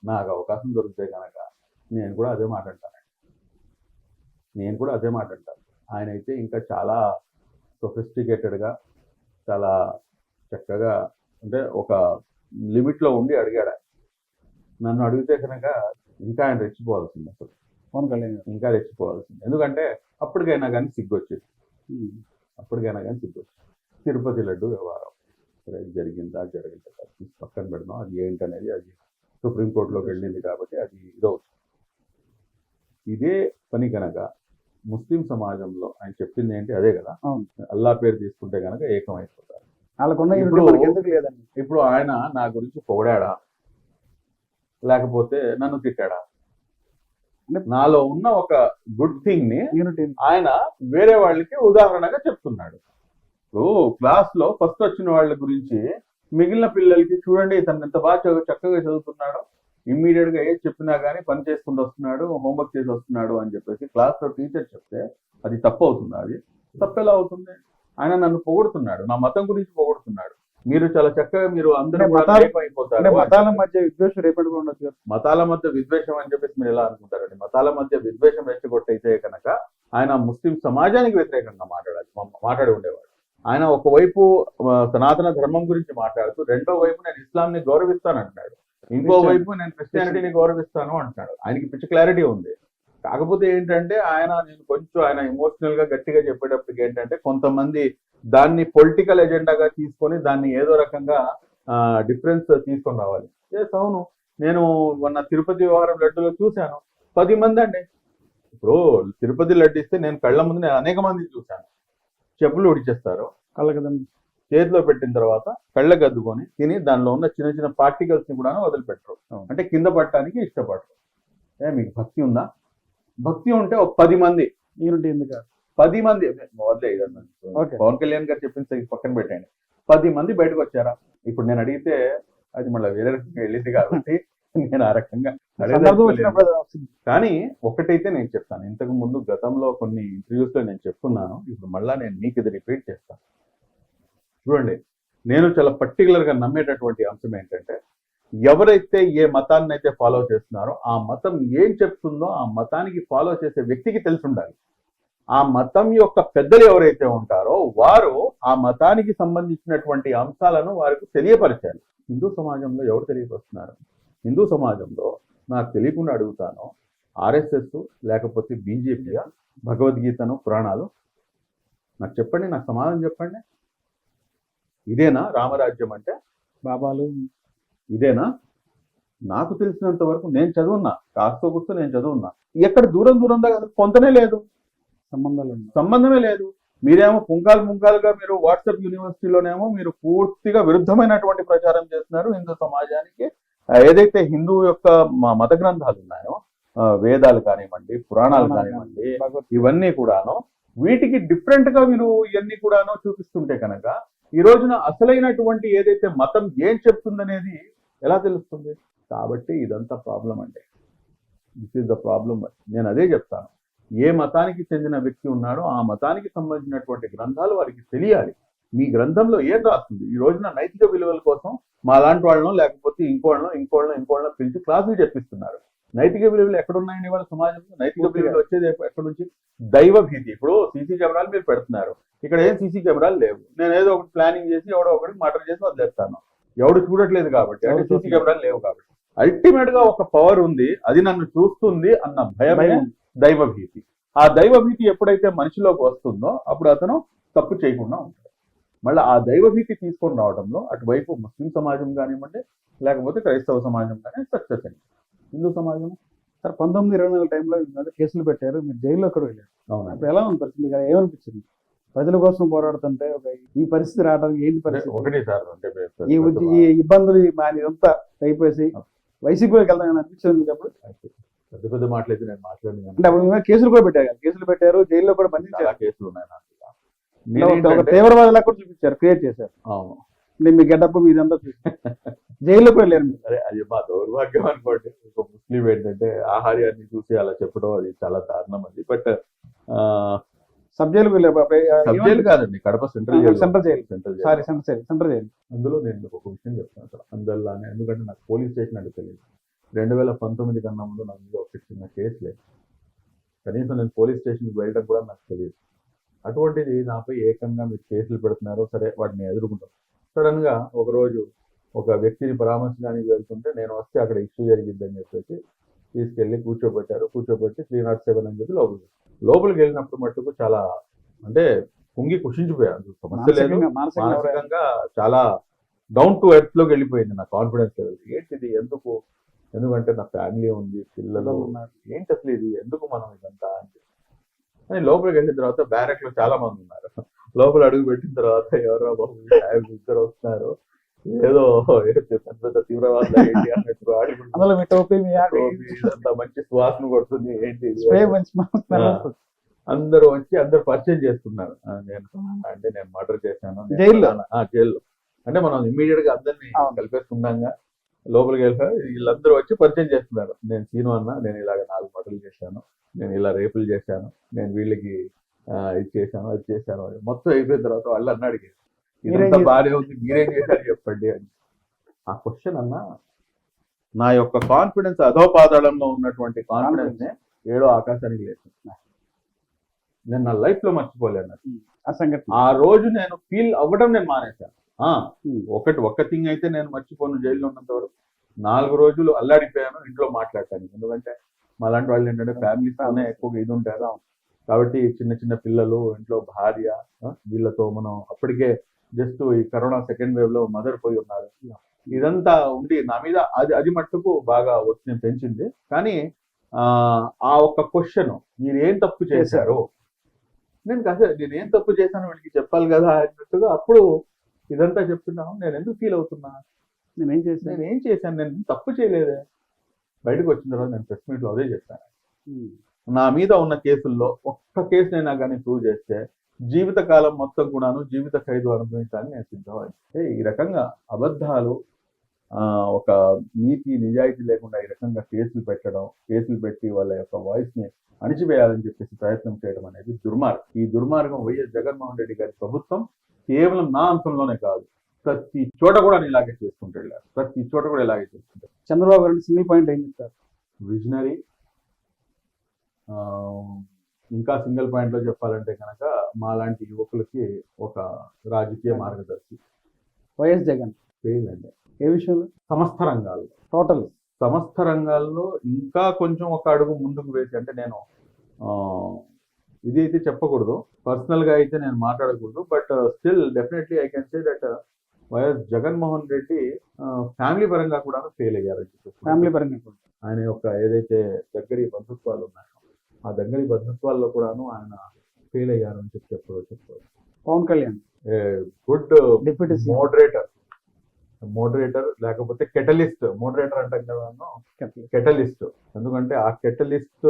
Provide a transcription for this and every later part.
నాకు అవకాశం దొరికితే కనుక నేను కూడా అదే మాట అంటాను. ఆయన అయితే ఇంకా చాలా సొఫిస్టికేటెడ్గా, చాలా చక్కగా, అంటే ఒక లిమిట్లో ఉండి అడిగాడు. నన్ను అడిగితే కనుక ఇంకా ఆయన రెచ్చిపోవాల్సింది, అసలు పవన్ కళ్యాణ్ ఇంకా రెచ్చిపోవాల్సింది. ఎందుకంటే అప్పటికైనా కానీ సిగ్గొచ్చేది. తిరుపతి లడ్డు వ్యవహారం సరే జరిగిందా జరగలేదా పక్కన పెడదాం, అది ఏంటనేది అది సుప్రీంకోర్టులోకి వెళ్ళింది కాబట్టి అది ఇదవుతుంది. ఇదే పని కనుక ముస్లిం సమాజంలో ఆయన చెప్పింది ఏంటి అదే కదా, అల్లా పేరు తీసుకుంటే కనుక ఏకమైపోతారు. ఇప్పుడు ఆయన నా గురించి పొగడాడా లేకపోతే నన్ను తిట్టాడా? నాలో ఉన్న ఒక గుడ్ థింగ్ ని ఆయన వేరే వాళ్ళకి ఉదాహరణగా చెప్తున్నాడు. ఇప్పుడు క్లాస్ లో ఫస్ట్ వచ్చిన వాళ్ళ గురించి మిగిలిన పిల్లలకి చూడండి ఇతను ఎంత బాగా చక్కగా చదువుతున్నాడో, ఇమ్మీడియట్ గా ఏది చెప్పినా కానీ పని చేసుకుంటూ వస్తున్నాడు, హోంవర్క్ చేసి వస్తున్నాడు అని చెప్పేసి క్లాస్ లో టీచర్ చెప్తే అది తప్పు అవుతుందా? అది తప్పు ఎలా అవుతుంది? ఆయన నన్ను పొగుడుతున్నాడు, నా మతం గురించి పొగుడుతున్నాడు. మీరు చాలా చక్కగా మీరు అందరూ అయిపోతారు. మతాల మధ్య విద్వేషం రేపటి ఉండొచ్చు. మతాల మధ్య విద్వేషం అని చెప్పేసి మీరు ఎలా అనుకుంటారండి? మతాల మధ్య విద్వేషం రెచ్చగొట్టయితే కనుక ఆయన ముస్లిం సమాజానికి వ్యతిరేకంగా మాట్లాడి ఉండేవాడు. ఆయన ఒకవైపు సనాతన ధర్మం గురించి మాట్లాడుతూ రెండో వైపు నేను ఇస్లాంని గౌరవిస్తాను అంటున్నాడు, ఇంకో వైపు నేను క్రిస్టియానిటీని గౌరవిస్తాను అంటున్నాడు. ఆయనకి పిచ్చి క్లారిటీ ఉంది. కాకపోతే ఏంటంటే ఆయన ఎమోషనల్ గా గట్టిగా చెప్పేటప్పటికి ఏంటంటే కొంతమంది దాన్ని పొలిటికల్ ఎజెండాగా తీసుకొని దాన్ని ఏదో రకంగా డిఫరెన్స్ తీసుకొని రావాలి. అవును, నేను మొన్న తిరుపతి వ్యవహారం లడ్డులో చూశాను, 10 మంది అండి. ఇప్పుడు తిరుపతి లడ్డు ఇస్తే నేను కళ్ళ ముందు నేను అనేక మందిని చూశాను. చెప్పులు ఉడిచేస్తారు, చేతిలో పెట్టిన తర్వాత కళ్ళకు అద్దుకొని తిని దానిలో ఉన్న చిన్న చిన్న పార్టికల్స్ ని కూడా వదిలిపెట్టరు. అంటే కింద పట్టడానికి ఇష్టపడరు. మీకు భక్తి ఉందా? భక్తి ఉంటే ఒక 10 మంది 10 మంది వదిలే, పవన్ కళ్యాణ్ గారు చెప్పిన పక్కన పెట్టండి, 10 మంది బయటకు వచ్చారా? ఇప్పుడు నేను అడిగితే అది మళ్ళీ వేరే రకంగా వెళ్ళింది కాబట్టి నేను ఆ రకంగా కానీ ఒకటైతే నేను చెప్తాను, ఇంతకు ముందు గతంలో కొన్ని ఇంటర్వ్యూస్ లో నేను చెప్తున్నాను, ఇప్పుడు మళ్ళా నేను మీకు ఇది రిపీట్ చేస్తాను. చూడండి, నేను చాలా పర్టికులర్ గా నమ్మేటటువంటి అంశం ఏంటంటే ఎవరైతే ఏ మతాన్ని అయితే ఫాలో చేస్తున్నారో ఆ మతం ఏం చెప్తుందో ఆ మతానికి ఫాలో చేసే వ్యక్తికి తెలిసి ఉండాలి. ఆ మతం యొక్క పెద్దలు ఎవరైతే ఉంటారో వారు ఆ మతానికి సంబంధించినటువంటి అంశాలను వారికి తెలియపరచాలి. హిందూ సమాజంలో ఎవరు తెలియపరుస్తున్నారు? హిందూ సమాజంలో నాకు తెలియకుండా అడుగుతాను, ఆర్ఎస్ఎస్ లేకపోతే బీజేపీయా, భగవద్గీతను, పురాణాలు? నాకు చెప్పండి, నాకు సమాధానం చెప్పండి. ఇదేనా రామరాజ్యం అంటే? బాబాలు ఇదేనా? నాకు తెలిసినంత వరకు నేను చదువున్నా, కాస్తో కూర్చో నేను చదువున్నా. ఎక్కడ దూరం దాకా పొంతనే లేదు, సంబంధమే లేదు. మీరేమో పుంకాలుగా మీరు వాట్సాప్ యూనివర్సిటీలోనేమో మీరు పూర్తిగా విరుద్ధమైనటువంటి ప్రచారం చేస్తున్నారు. హిందూ సమాజానికి ఏదైతే హిందూ యొక్క మత గ్రంథాలు ఉన్నాయో, వేదాలు కానివ్వండి, పురాణాలు కానివ్వండి, ఇవన్నీ కూడాను వీటికి డిఫరెంట్ గా మీరు ఇవన్నీ కూడాను చూపిస్తుంటే కనుక ఈ రోజున అసలైనటువంటి ఏదైతే మతం ఏం చెప్తుందనేది ఎలా తెలుస్తుంది? కాబట్టి ఇదంతా ప్రాబ్లం అండి. This is the problem. నేను అదే చెప్తాను, ఏ మతానికి చెందిన వ్యక్తి ఉన్నాడో ఆ మతానికి సంబంధించినటువంటి గ్రంథాలు వారికి తెలియాలి. మీ గ్రంథంలో ఏం రాస్తుంది? ఈ రోజున నైతిక విలువల కోసం మా లాంటి వాళ్ళను లేకపోతే ఇంకోళ్ళను పిలిచి క్లాసులు చెప్పిస్తున్నారు. నైతిక విలువలు ఎక్కడున్నాయండి వాళ్ళ సమాజంలో? నైతిక విలువలు వచ్చేది ఎక్కడి నుంచి? దైవ భీతి. ఇప్పుడు సీసీ కెమెరాలు మీరు పెడుతున్నారు, ఇక్కడ ఏం సీసీ కెమెరాలు లేవు. నేను ఏదో ఒకటి ప్లానింగ్ చేసి ఎవడో ఒకటి మర్డర్ చేసి వదిలేస్తాను, ఎవడు చూడట్లేదు కాబట్టి, అంటే సీసీ కెమెరాలు లేవు కాబట్టి. అల్టిమేట్ గా ఒక పవర్ ఉంది, అది నన్ను చూస్తుంది అన్న భయమే దైవ భీతి. ఆ దైవ భీతి ఎప్పుడైతే మనిషిలోకి వస్తుందో అప్పుడు అతను తప్పు చేయకుండా ఉంటాడు. మళ్ళీ ఆ దైవ భీతి తీసుకొని రావడంలో అటువైపు ముస్లిం సమాజం కానివ్వండి లేకపోతే క్రైస్తవ సమాజం కానీ సక్సెస్ అయింది. హిందూ సమాజం సార్ 1924 టైంలో కేసులు పెట్టారు, మీరు జైల్లో కూడా వెళ్ళారు. అవును, అప్పుడు ఎలా ఉంది పరిస్థితి? ఏమనిపించింది? ప్రజల కోసం పోరాడుతుంటే ఈ పరిస్థితి రావడానికి ఏంటి పరిస్థితి? ఒకటి సార్, అంటే ఈ ఇబ్బందులు ఇదంతా అయిపోయి వైసీపీలోకి వెళ్తామని అనిపించింది. అప్పుడు పెద్ద మాటలైతే నేను మాట్లాడిన అంటే అప్పుడు కేసులు కూడా పెట్టారు, జైల్లో కూడా బంధించారు. కేసులు ఉన్నాయి. తీవ్రవాదులా కూడా చూపించారు, క్రియేట్ చేశారు. అవును, మీ గెటప్ మీదంతా చూసి జైల్లో కూడా లేరు. అదే అది మా దౌర్భాగ్యం అనుకోండి. ఒక ముస్లిం ఏంటంటే ఆహార్యాన్ని చూసి అలా చెప్పడం అది చాలా దారుణం అది. బట్ సబ్ జైలు కాదండి, కడప సెంట్రల్ జైలు. అందులో నేను ఒక విషయం చెప్తాను అసలు అందరిలానే, ఎందుకంటే నాకు పోలీస్ స్టేషన్ అంటే తెలియదు. 2019 కన్నా ముందు నా మీద ఒక చిన్న కేసు లేదు. కనీసం నేను పోలీస్ స్టేషన్కి వెళ్ళడం కూడా నాకు తెలియదు. అటువంటిది నాపై ఏకంగా మీరు కేసులు పెడుతున్నారు. సరే, వాటిని ఎదుర్కొంటాం. సడన్ గా ఒకరోజు ఒక వ్యక్తిని పరామర్శించడానికి వెళ్తుంటే నేను వస్తే అక్కడ ఇష్యూ జరిగిద్దని చెప్పేసి తీసుకెళ్లి కూర్చోబెట్టి 307 అని చెప్పి లోపలికి వెళ్ళినప్పుడు మట్టుకు చాలా అంటే కుంగి కుషించిపోయాను. సమస్య లేదు, మానసికంగా చాలా డౌన్ టు ఎర్త్ లోకి వెళ్ళిపోయింది నా కాన్ఫిడెన్స్ లెవెల్. ఏంటిది, ఎందుకంటే నా ఫ్యామిలీ ఉంది, పిల్లలు ఉన్నారు, ఏంటి అసలు ఇది, ఎందుకు మనం ఇదంతా అని చెప్పి. కానీ లోపలికి వెళ్ళిన తర్వాత బ్యారెక్ లో చాలా మంది ఉన్నారు. లోపల అడుగు పెట్టిన తర్వాత ఎవరో ఇద్దరు వస్తున్నారు, ఏదో పెద్ద పెద్ద తీవ్రవాదులు ఏంటి అన్నట్టు ఇదంతా మంచి సువాసన కొడుతుంది, ఏంటి అందరూ వచ్చి అందరు పరిచయం చేస్తున్నారు. నేను మర్డర్ చేశాను జైల్లో. అంటే మనం ఇమ్మీడియట్ గా అందరినీ కలిపేసుకున్నాగా లోపలికి వెళ్ళిపోయి వీళ్ళందరూ వచ్చి పరిచయం చేస్తున్నారు. నేను సీను అన్న, నేను ఇలాగ 4 మర్డర్లు చేశాను, నేను ఇలా రేపులు చేశాను, నేను వీళ్ళకి ఇది చేశాను, అది చేశాను అని మొత్తం అయిపోయిన తర్వాత వాళ్ళు అన్నాడు, ఇదంతా బాగానే ఉంది, మీరేం చేశారు చెప్పండి అని. ఆ క్వశ్చన్ అన్న నా యొక్క కాన్ఫిడెన్స్ అధోపాతాళంలో ఉన్నటువంటి కాన్ఫిడెన్స్ నే 7వ ఆకాశానికి లేదు. నేను నా లైఫ్ లో మర్చిపోలేను ఆ సంఘటన. ఆ రోజు నేను ఫీల్ అవ్వడం నేను మానేశాను. ఒక్క థింగ్ అయితే నేను మర్చిపోను, జైల్లో ఉన్నంత వరకు 4 రోజులు అల్లాడిపోయాను ఇంట్లో మాట్లాడటానికి. ఎందుకంటే మాలాంటి వాళ్ళు ఏంటంటే ఫ్యామిలీస్తోనే ఎక్కువగా ఇది ఉంటారు కాబట్టి చిన్న చిన్న పిల్లలు, ఇంట్లో భార్య, వీళ్ళతో మనం అప్పటికే జస్ట్ ఈ కరోనా సెకండ్ వేవ్ లో మదర్ పోయి ఉన్నారు. ఇదంతా ఉండి నా మీద అది మట్టుకు బాగా ఒత్తిడిని పెంచింది. కానీ ఆ ఒక్క క్వశ్చన్, మీరు ఏం తప్పు చేశారు, నేనేం తప్పు చేశాను వీళ్ళకి చెప్పాలి కదా అన్నట్టుగా అప్పుడు ఇదంతా చెప్తున్నాను. నేను ఎందుకు ఫీల్ అవుతున్నా, నేనేం చేశాను, నేను తప్పు చేయలేదే. బయటకు వచ్చిన తర్వాత నేను ప్రెస్ మీట్ లో అదే చెప్పాను. నా మీద ఉన్న కేసుల్లో ఒక్క కేసునైనా కానీ ప్రూవ్ చేస్తే జీవితకాలం మొత్తం కూడాను జీవిత ఖైదు అనుభవించాలని నేను సిద్ధమైతే. ఈ రకంగా అబద్ధాలు, ఒక నీతి నిజాయితీ లేకుండా ఈ రకంగా కేసులు పెట్టి వాళ్ళ యొక్క వాయిస్ ని అణిచివేయాలని చెప్పేసి ప్రయత్నం చేయడం అనేది దుర్మార్గం. ఈ దుర్మార్గం వైఎస్ జగన్మోహన్ రెడ్డి గారి ప్రభుత్వం కేవలం నా అంశంలోనే కాదు, ప్రతి చోట కూడా ఇలాగే చేసుకుంటాడు. ప్రతి చోట కూడా ఇలాగే చేసుకుంటాడు. చంద్రబాబు గారు సింగిల్ పాయింట్ ఏం చెప్తారు? విజనరీ. ఇంకా సింగిల్ పాయింట్ లో చెప్పాలంటే కనుక మాలాంటి యువకులకి ఒక రాజకీయ మార్గదర్శి. వైఎస్ జగన్ ఫెయిల్ అండి. ఏ విషయంలో? సమస్త రంగాల్లో ఇంకా కొంచెం ఒక అడుగు ముందుకు వేసి, అంటే నేను ఇది అయితే చెప్పకూడదు, పర్సనల్ గా అయితే నేను మాట్లాడకూడదు, but still definitely I can say that YS Jaganmohan Reddy family పరంగా కూడా ఫెయిల్ అయ్యారు. ఫ్యామిలీ పరంగా కూడా ఆయన యొక్క ఏదైతే దగ్గరి బంధుత్వాలు ఉన్నాయో ఆ దగ్గరి బంధుత్వాల్లో కూడాను ఆయన ఫెయిల్ అయ్యారు అని చెప్పవచ్చు. Pawan Kalyan good deputy moderator లేకపోతే కెటలిస్ట్. మోడరేటర్ అంటాం కదా, కెటలిస్ట్. ఎందుకంటే ఆ కెటలిస్ట్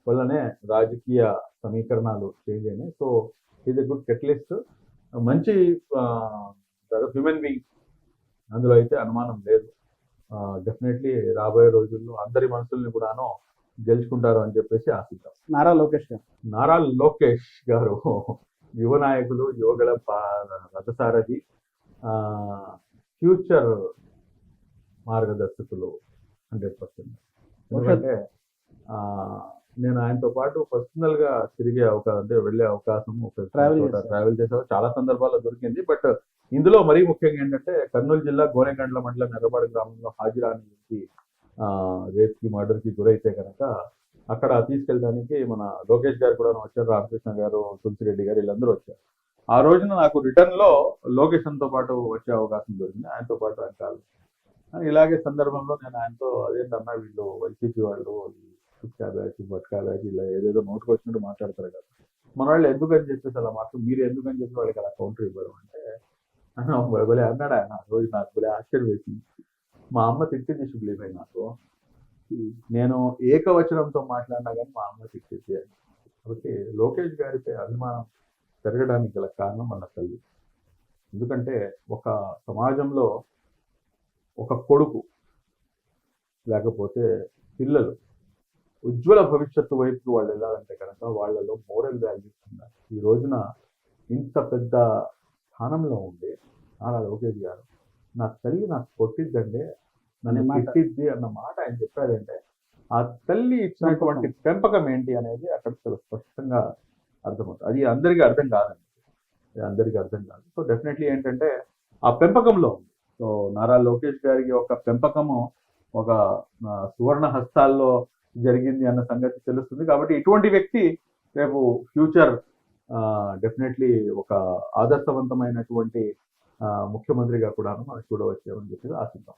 వల్లనే రాజకీయ సమీకరణాలు చేంజ్ అయినాయి. సో ఇది గుడ్ కెటలిస్ట్, మంచి హ్యూమన్ బీయింగ్, అందులో అయితే అనుమానం లేదు. డెఫినెట్లీ రాబోయే రోజుల్లో అందరి మనసుల్ని కూడాను గెలుచుకుంటారు అని చెప్పేసి ఆశిద్దాం. నారా లోకేష్ గారు యువ నాయకులు, యువగల రథసారథి, ఫ్యూచర్ మార్గదర్శకులు 100%. ఎందుకంటే నేను ఆయనతో పాటు పర్సనల్ గా వెళ్ళే అవకాశం, ట్రావెల్ చేసే చాలా సందర్భాల్లో దొరికింది. బట్ ఇందులో మరీ ముఖ్యంగా ఏంటంటే కర్నూలు జిల్లా గోనెగండ్ల మండలం ఎర్రపాడు గ్రామంలో హాజిరాని నుంచి రేప్ కి, మర్డర్ కి గురైతే కనుక అక్కడ తీసుకెళ్ళడానికి మన లోకేష్ గారు కూడా వచ్చారు, రామకృష్ణ గారు, తులసిరెడ్డి గారు, వీళ్ళందరూ వచ్చారు. ఆ రోజున నాకు రిటర్న్ లో లోకేషన్తో పాటు వచ్చే అవకాశం దొరికింది, ఆయనతో పాటు అంటారు. ఇలాగే సందర్భంలో నేను ఆయనతో అదేంటన్నా వీళ్ళు వైసీపీ వాళ్ళు చుక్కా బ్యాచ్, బట్కా బ్యాచ్, ఇలా ఏదేదో నోటుకు వచ్చినట్టు మాట్లాడతారు కదా, మన వాళ్ళు ఎందుకని చెప్పేసి అలా మీరు ఎందుకని చెప్పి వాళ్ళకి అలా కౌంటర్ ఇవ్వడం అంటే భలే అన్నాడు ఆయన. ఆ రోజు నాకు భలే ఆశ్చర్యం వేసింది. మా అమ్మ తిట్టింది శుభ్లీపై నాకు, నేను ఏకవచనంతో మాట్లాడినా కానీ మా అమ్మ తిట్టింది అని. కాబట్టి లోకేష్ గారిపై అభిమానం పెరగడానికి గల కారణం మన తల్లి. ఎందుకంటే ఒక సమాజంలో ఒక కొడుకు లేకపోతే పిల్లలు ఉజ్వల భవిష్యత్తు వైపు వాళ్ళు వెళ్ళాలంటే కనుక వాళ్ళలో మోరల్ వాల్యూస్ ఉన్నాయి. ఈ రోజున ఇంత పెద్ద స్థానంలో ఉండి నారా లోకేష్ గారు, నా తల్లి నాకు కొట్టిద్దంటే నన్ను అనే మాట. తిట్టిద్ది అన్న మాట ఆయన చెప్పాడంటే ఆ తల్లి ఇచ్చినటువంటి పెంపకం ఏంటి అనేది అక్కడ చాలా స్పష్టంగా అర్థమవుతుంది. అది అందరికీ అర్థం కాదండి, అది అందరికీ అర్థం కాదు. సో డెఫినెట్లీ ఏంటంటే ఆ పెంపకంలో ఉంది. సో నారా లోకేష్ గారికి ఒక పెంపకము ఒక సువర్ణ హస్తాల్లో జరిగింది అన్న సంగతి తెలుస్తుంది. కాబట్టి ఇటువంటి వ్యక్తి రేపు ఫ్యూచర్ డెఫినెట్లీ ఒక ఆదర్శవంతమైనటువంటి ముఖ్యమంత్రిగా కూడా మనం చూడవచ్చు అని చెప్పి ఆశిద్దాం.